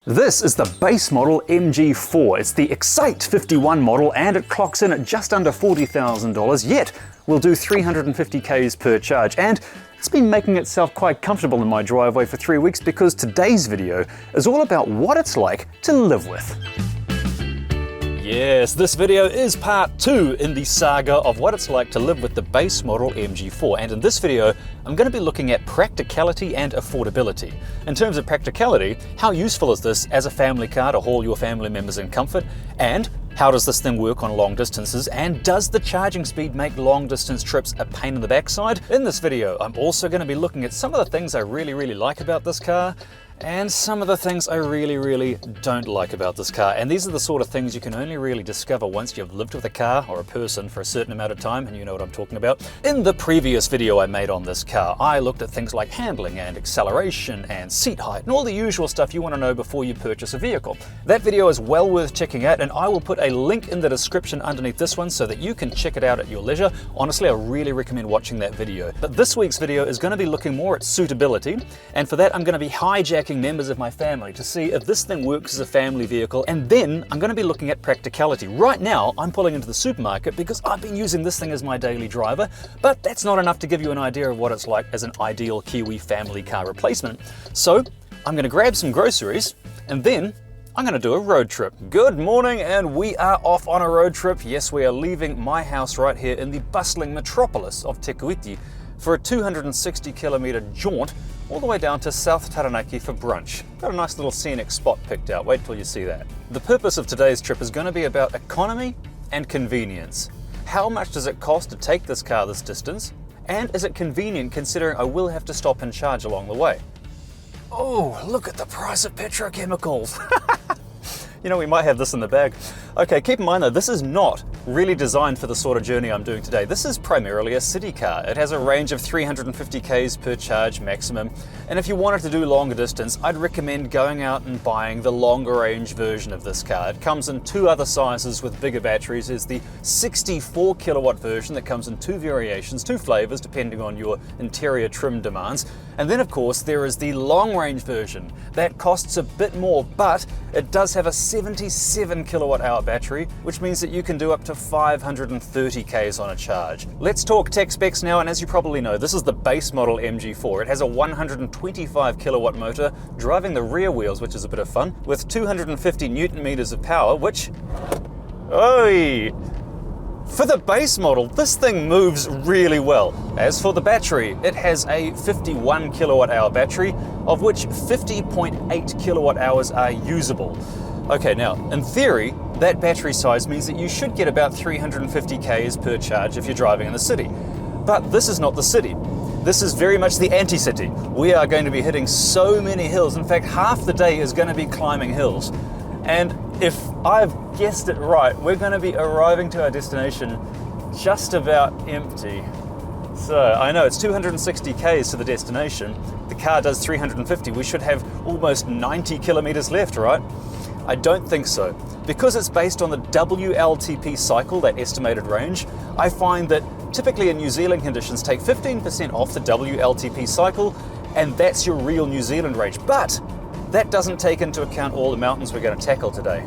This is the base model MG4. It's the Excite 51 model and it clocks in at just under $40,000, yet will do 350 k's per charge. And it's been making itself quite comfortable in my driveway for 3 weeks because today's video is all about what it's like to live with. Yes, this video is part 2 in the saga of what it's like to live with the base model MG4, and in this video I'm going to be looking at practicality and affordability. In terms of practicality, how useful is this as a family car to haul your family members in comfort, and how does this thing work on long distances, and does the charging speed make long distance trips a pain in the backside? In this video I'm also going to be looking at some of the things I really like about this car, and some of the things I really don't like about this car. And these are the sort of things you can only really discover once you've lived with a car or a person for a certain amount of time, and you know what I'm talking about. In the previous video I made on this car, I looked at things like handling and acceleration and seat height and all the usual stuff you want to know before you purchase a vehicle. That video is well worth checking out, and I will put a link in the description underneath this one so that you can check it out at your leisure. Honestly, I really recommend watching that video. But this week's video is going to be looking more at suitability, and for that I'm going to be hijacking members of my family to see if this thing works as a family vehicle, and then I'm going to be looking at practicality. Right now I'm pulling into the supermarket because I've been using this thing as my daily driver, but that's not enough to give you an idea of what it's like as an ideal Kiwi family car replacement. So I'm going to grab some groceries and then I'm going to do a road trip. Good morning, and we are off on a road trip. Yes, we are leaving my house right here in the bustling metropolis of Te Kuiti for a 260 kilometre jaunt all the way down to South Taranaki for brunch. Got a nice little scenic spot picked out, wait till you see that. The purpose of today's trip is going to be about economy and convenience. How much does it cost to take this car this distance? And is it convenient considering I will have to stop and charge along the way? Oh, look at the price of petrochemicals. You know, we might have this in the bag. Okay, keep in mind though, this is not really designed for the sort of journey I'm doing today. This is primarily a city car. It has a range of 350 k's per charge maximum, and if you wanted to do longer distance, I'd recommend going out and buying the longer range version of this car. It comes in 2 other sizes with bigger batteries. There's the 64 kilowatt version that comes in 2 variations, 2 flavors depending on your interior trim demands. And then of course there is the long range version. That costs a bit more, but it does have a 77 kilowatt hour battery, which means that you can do up to 530 k's on a charge. Let's talk tech specs now, and as you probably know, this is the base model MG4. It has a 125 kilowatt motor driving the rear wheels, which is a bit of fun, with 250 newton meters of power, which, oi! For the base model, this thing moves really well. As for the battery, it has a 51 kilowatt hour battery, of which 50.8 kilowatt hours are usable. Okay, now, in theory, that battery size means that you should get about 350 k's per charge if you're driving in the city. But this is not the city. This is very much the anti-city. We are going to be hitting so many hills. In fact, half the day is going to be climbing hills. And if I've guessed it right, we're going to be arriving to our destination just about empty. So I know it's 260 k's to the destination. The car does 350. We should have almost 90 kilometers left, right? I don't think so. Because it's based on the WLTP cycle, that estimated range, I find that typically in New Zealand conditions take 15% off the WLTP cycle, and that's your real New Zealand range. But that doesn't take into account all the mountains we're going to tackle today.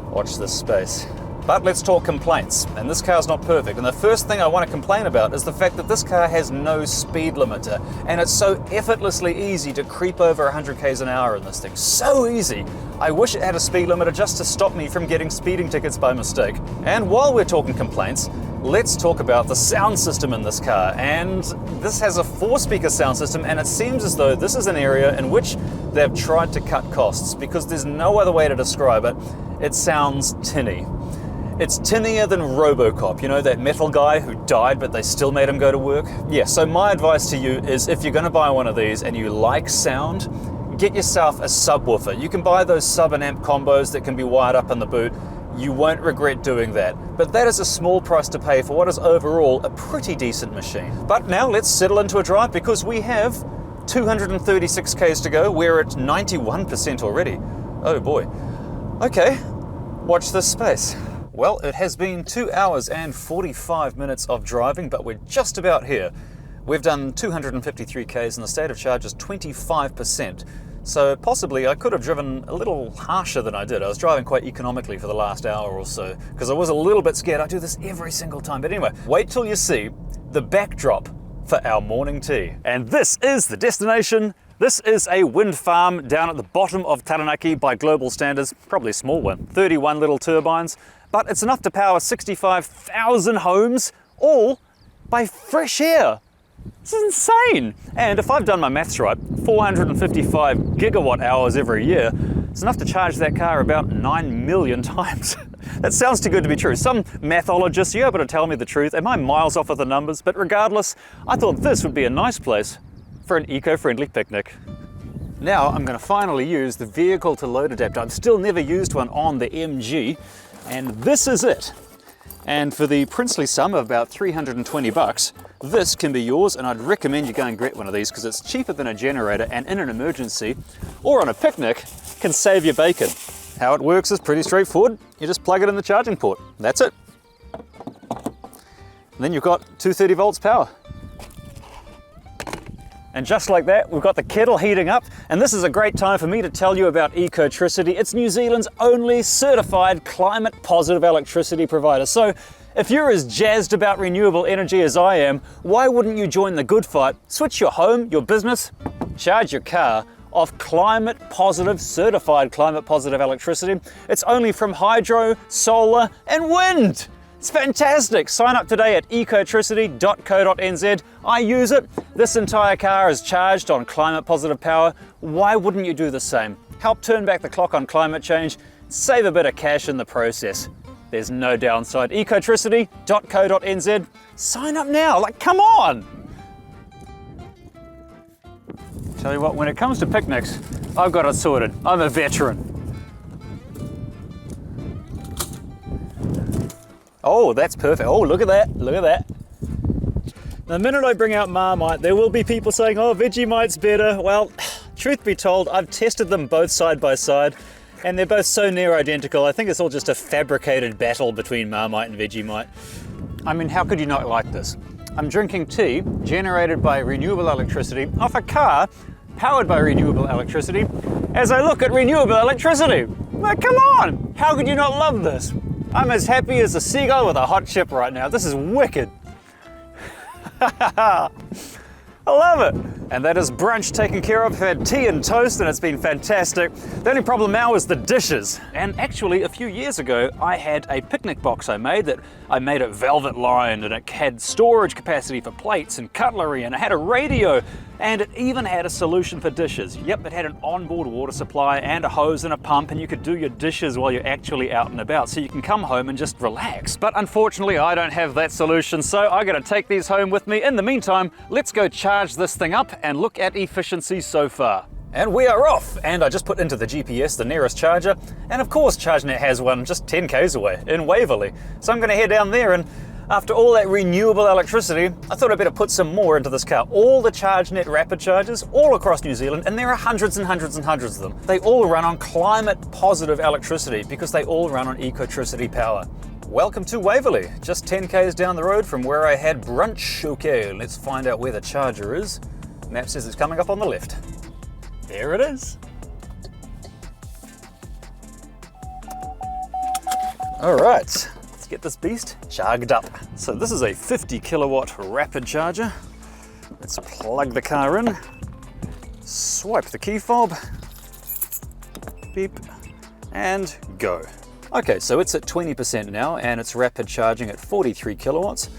Watch this space. But let's talk complaints, and this car's not perfect, and the first thing I want to complain about is the fact that this car has no speed limiter, and it's so effortlessly easy to creep over 100 k's an hour in this thing. So easy! I wish it had a speed limiter just to stop me from getting speeding tickets by mistake. And while we're talking complaints, let's talk about the sound system in this car. And this has a 4-speaker sound system, and it seems as though this is an area in which they've tried to cut costs, because there's no other way to describe it. It sounds tinny. It's tinnier than RoboCop, you know, that metal guy who died but they still made him go to work? Yeah, so my advice to you is if you're going to buy one of these and you like sound, get yourself a subwoofer. You can buy those sub and amp combos that can be wired up in the boot. You won't regret doing that. But that is a small price to pay for what is overall a pretty decent machine. But now let's settle into a drive because we have 236 k's to go. We're at 91% already. Oh boy. Okay, watch this space. Well, it has been 2 hours and 45 minutes of driving, but we're just about here. We've done 253 k's and the state of charge is 25%. So possibly I could have driven a little harsher than I did. I was driving quite economically for the last hour or so because I was a little bit scared. I do this every single time. But anyway, wait till you see the backdrop for our morning tea. And this is the destination. This is a wind farm down at the bottom of Taranaki by global standards, probably a small one, 31 little turbines, but it's enough to power 65,000 homes, all by fresh air. This is insane. And if I've done my maths right, 455 gigawatt hours every year, it's enough to charge that car about 9 million times. That sounds too good to be true. Some mathologist, you're able to tell me the truth. Am I miles off with the numbers? But regardless, I thought this would be a nice place for an eco-friendly picnic. Now I'm going to finally use the vehicle to load adapter. I've still never used one on the MG, and this is it. And for the princely sum of about 320 bucks, this can be yours, and I'd recommend you go and get one of these because it's cheaper than a generator, and in an emergency or on a picnic can save you bacon. How it works is pretty straightforward. You just plug it in the charging port. That's it. And then you've got 230 volts power. And just like that, we've got the kettle heating up, and this is a great time for me to tell you about Ecotricity. It's New Zealand's only certified climate positive electricity provider. So if you're as jazzed about renewable energy as I am, why wouldn't you join the good fight? Switch your home, your business, charge your car off climate positive, certified climate positive electricity. It's only from hydro, solar, and wind. It's fantastic. Sign up today at ecotricity.co.nz. I use it. This entire car is charged on climate positive power. Why wouldn't you do the same? Help turn back the clock on climate change. Save a bit of cash in the process. There's no downside. ecotricity.co.nz. Sign up now. Like, come on. Tell you what, when it comes to picnics, I've got it sorted. I'm a veteran. Oh, that's perfect. Oh, look at that. Look at that. The minute I bring out Marmite, there will be people saying, oh, Vegemite's better. Well, truth be told, I've tested them both side by side, and they're both so near identical. I think it's all just a fabricated battle between Marmite and Vegemite. I mean, how could you not like this? I'm drinking tea generated by renewable electricity off a car powered by renewable electricity as I look at renewable electricity. Like, come on, how could you not love this? I'm as happy as a seagull with a hot chip right now. This is wicked. I love it. And that is brunch taken care of. I've had tea and toast and it's been fantastic. The only problem now is the dishes. And actually a few years ago, I had a picnic box I made it velvet lined, and it had storage capacity for plates and cutlery, and it had a radio, and it even had a solution for dishes. Yep, it had an onboard water supply and a hose and a pump, and you could do your dishes while you're actually out and about, so you can come home and just relax. But unfortunately, I don't have that solution, so I gotta take these home with me. In the meantime, let's go charge this thing up and look at efficiency so far. And we are off! And I just put into the GPS the nearest charger, and of course ChargeNet has one just 10 k's away, in Waverley. So I'm gonna head down there, and after all that renewable electricity, I thought I'd better put some more into this car. All the ChargeNet rapid chargers, all across New Zealand, and there are hundreds and hundreds and hundreds of them. They all run on climate positive electricity because they all run on Ecotricity power. Welcome to Waverley, just 10 k's down the road from where I had brunch. Okay, let's find out where the charger is. Map says it's coming up on the left. There it is. All right, let's get this beast charged up. So this is a 50 kilowatt rapid charger. Let's plug the car in, swipe the key fob, beep, and go. Okay, so it's at 20% now, and it's rapid charging at 43 kilowatts.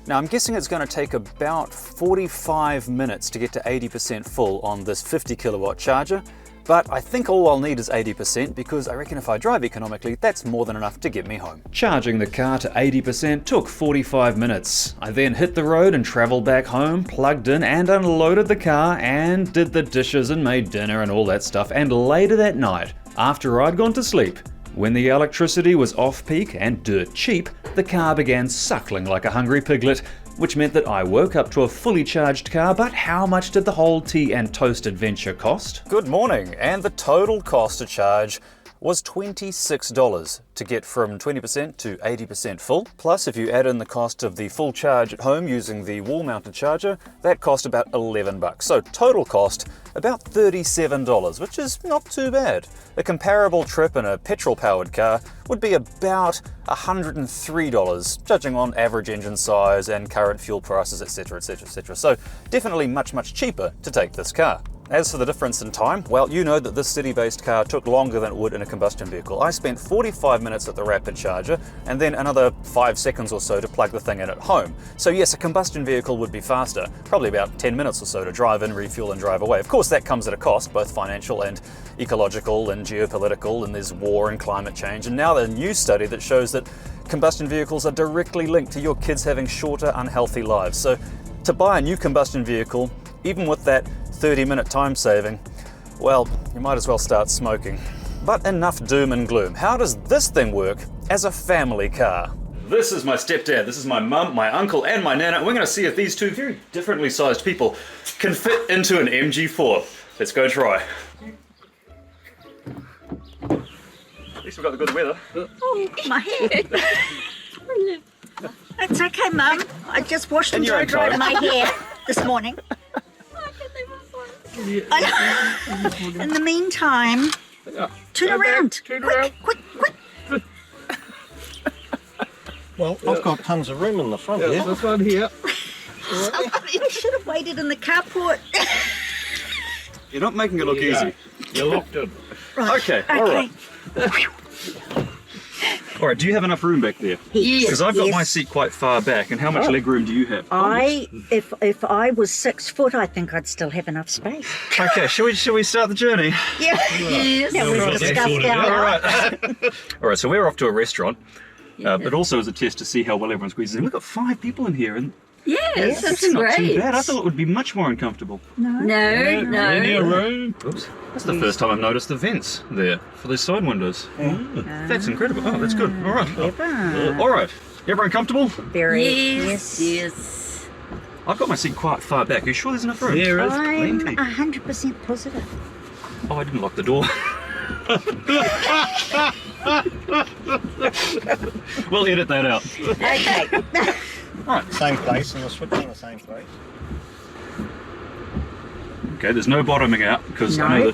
Now I'm guessing it's going to take about 45 minutes to get to 80% full on this 50 kilowatt charger, but I think all I'll need is 80% because I reckon if I drive economically, that's more than enough to get me home. Charging the car to 80% took 45 minutes. I then hit the road and traveled back home, plugged in and unloaded the car, and did the dishes and made dinner and all that stuff. And later that night, after I'd gone to sleep, when the electricity was off-peak and dirt cheap, the car began suckling like a hungry piglet, which meant that I woke up to a fully charged car. But how much did the whole tea and toast adventure cost? Good morning, and the total cost to charge was $26 to get from 20% to 80% full. Plus, if you add in the cost of the full charge at home using the wall-mounted charger, that cost about $11. So total cost about $37, which is not too bad. A comparable trip in a petrol-powered car would be about $103, judging on average engine size and current fuel prices, etc, etc, etc. So definitely much cheaper to take this car. As for the difference in time, well, you know that this city-based car took longer than it would in a combustion vehicle. I spent 45 minutes at the rapid charger and then another 5 seconds or so to plug the thing in at home. So yes, a combustion vehicle would be faster, probably about 10 minutes or so to drive in, refuel and drive away. Of course, that comes at a cost, both financial and ecological and geopolitical, and there's war and climate change. And now the new study that shows that combustion vehicles are directly linked to your kids having shorter, unhealthy lives. So to buy a new combustion vehicle, even with that 30-minute time saving, well, you might as well start smoking. But enough doom and gloom. How does this thing work as a family car? This is my stepdad, this is my mum, my uncle and my nana. We're going to see if these two very differently sized people can fit into an MG4. Let's go try. At least we've got the good weather. Oh, my hair. It's okay, Mum. I just washed and dried my hair this morning. In the meantime, turn around. Quick. Well, I've got tons of room in the front here. This one here. Somebody should have waited in the carport. You're not making it look easy. You're locked in. Right. Okay, alright. Alright, do you have enough room back there? Yes. Because I've got my seat quite far back, and how much leg room do you have? If I was 6 foot, I think I'd still have enough space. Okay, shall we start the journey? Yeah. Yes. Now we've discussed our Alright, so we're off to a restaurant, but also as a test to see how well everyone squeezes in. We've got 5 people in here, and Yes, that's not great. too bad. I thought it would be much more uncomfortable. No. Plenty of room. Oops. That's the first time I've noticed the vents there for these side windows. That's incredible. Oh, that's good. Alright. Alright. Everyone comfortable? Very. Yes. I've got my seat quite far back. Are you sure there's enough room? There is I'm plenty. 100% positive. Oh, I didn't lock the door. We'll edit that out. Okay. Same place, and we're switching the same place. Okay, there's no bottoming out because I know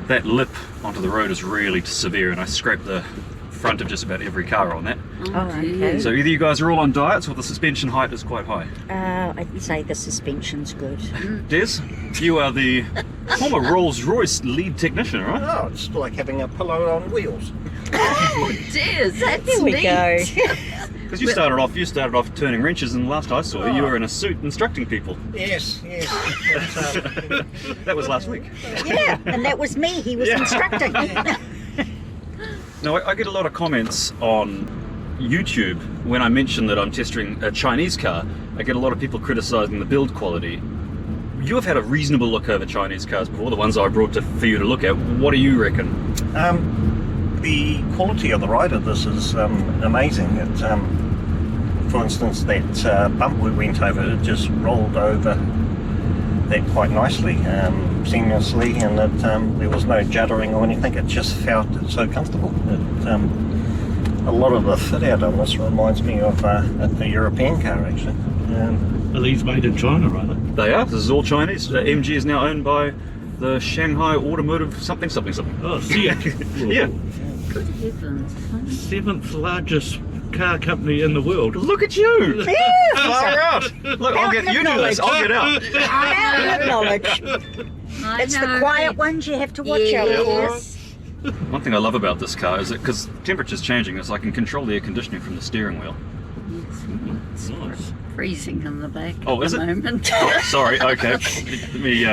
that lip onto the road is really severe, and I scraped the front of just about every car on that. Oh, okay. So either you guys are all on diets or the suspension height is quite high. I'd say the suspension's good. Des, you are the former Rolls-Royce lead technician, right? Oh, it's like having a pillow on wheels. Cheers, that's There we neat. go. Because you started off turning wrenches, and last I saw you were in a suit instructing people. Yes. That was last week. Yeah, and that was me. He was instructing. Now, I get a lot of comments on YouTube when I mention that I'm testing a Chinese car. I get a lot of people criticizing the build quality. You have had a reasonable look over Chinese cars before, the ones I brought for you to look at. What do you reckon? The quality of the ride of this is amazing. It, for instance, that bump we went over, it just rolled over that quite nicely, seamlessly, and there was no juddering or anything. It just felt so comfortable. A lot of the fit out on this reminds me of a European car, actually. Are these made in China, right? They are. This is all Chinese. MG is now owned by the Shanghai Automotive something. Oh, Yeah. Good heavens. 7th largest car company in the world. Look at you! Yes. Far out! Look, I'll get you do this. I'll get out. Mountain of knowledge. It's the quiet ones you have to watch out for. Yes. One thing I love about this car is that because temperature's changing, is I can control the air conditioning from the steering wheel. It's Nice. freezing in the back Oh, at is the it? moment. Oh, sorry. Okay. Let me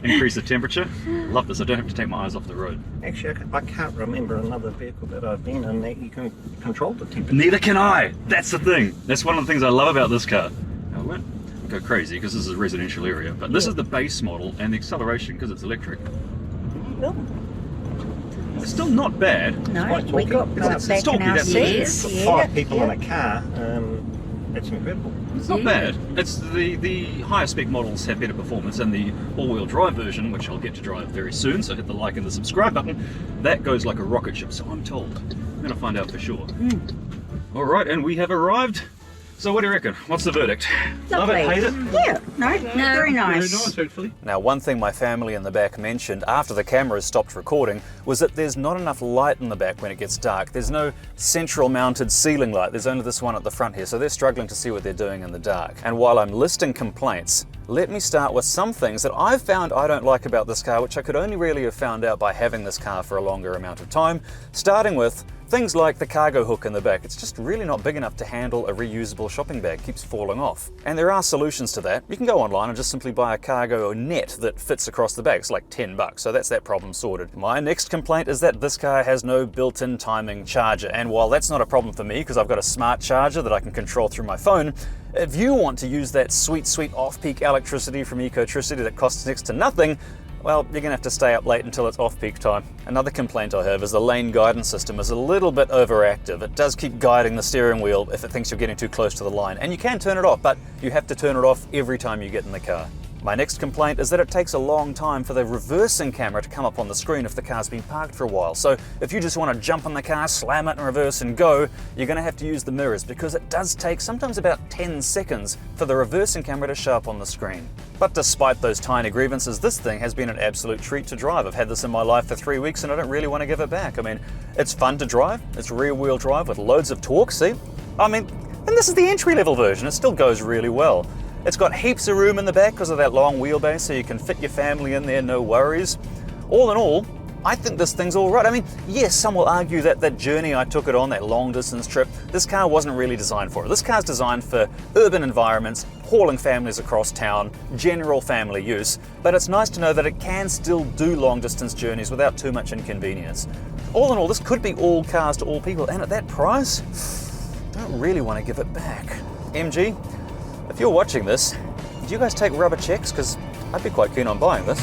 increase the temperature. Love this. I don't have to take my eyes off the road. Actually, I can't remember another vehicle that I've been in that you can control the temperature. Neither can I. That's the thing. That's one of the things I love about this car. I won't go crazy because this is a residential area, but this is the base model, and the acceleration, because it's electric, it's still not bad. No, quite we talky. got It's back talky, in our that's seats. For Yeah, 5 people in a car, That's incredible. It's not bad. It's the higher spec models have better performance, and the all-wheel drive version, which I'll get to drive very soon, so hit the like and the subscribe button, that goes like a rocket ship, so I'm told. I'm going to find out for sure. Alright, and we have arrived. So what do you reckon? What's the verdict? Love Lovely. it, hate it? Yeah, no, very nice. Very nice, actually. Now, one thing my family in the back mentioned after the cameras stopped recording was that there's not enough light in the back when it gets dark. There's no central mounted ceiling light. There's only this one at the front here, so they're struggling to see what they're doing in the dark. And while I'm listing complaints, let me start with some things that I've found I don't like about this car, which I could only really have found out by having this car for a longer amount of time, starting with things like the cargo hook in the back. It's just really not big enough to handle a reusable shopping bag. It keeps falling off. And there are solutions to that. You can go online and just simply buy a cargo net that fits across the bag. It's like $10, so that's that problem sorted. My next complaint is that this car has no built-in timing charger. And while that's not a problem for me because I've got a smart charger that I can control through my phone, if you want to use that sweet, sweet off-peak electricity from Ecotricity that costs next to nothing, well, you're gonna have to stay up late until it's off-peak time. Another complaint I have is the lane guidance system is a little bit overactive. It does keep guiding the steering wheel if it thinks you're getting too close to the line. And you can turn it off, but you have to turn it off every time you get in the car. My next complaint is that it takes a long time for the reversing camera to come up on the screen if the car's been parked for a while. So if you just want to jump in the car, slam it in reverse and go, you're going to have to use the mirrors because it does take sometimes about 10 seconds for the reversing camera to show up on the screen. But despite those tiny grievances, this thing has been an absolute treat to drive. I've had this in my life for 3 weeks and I don't really want to give it back. I mean, it's fun to drive, it's rear wheel drive with loads of torque, see? I mean, and this is the entry level version, it still goes really well. It's got heaps of room in the back because of that long wheelbase, so you can fit your family in there, no worries. All in all, I think this thing's all right. I mean, yes, some will argue that that journey I took it on, that long distance trip, this car wasn't really designed for it. This car's designed for urban environments, hauling families across town, general family use, but it's nice to know that it can still do long distance journeys without too much inconvenience. All in all, this could be all cars to all people, and at that price, don't really want to give it back. MG, if you're watching this, do you guys take rubber checks? Because I'd be quite keen on buying this.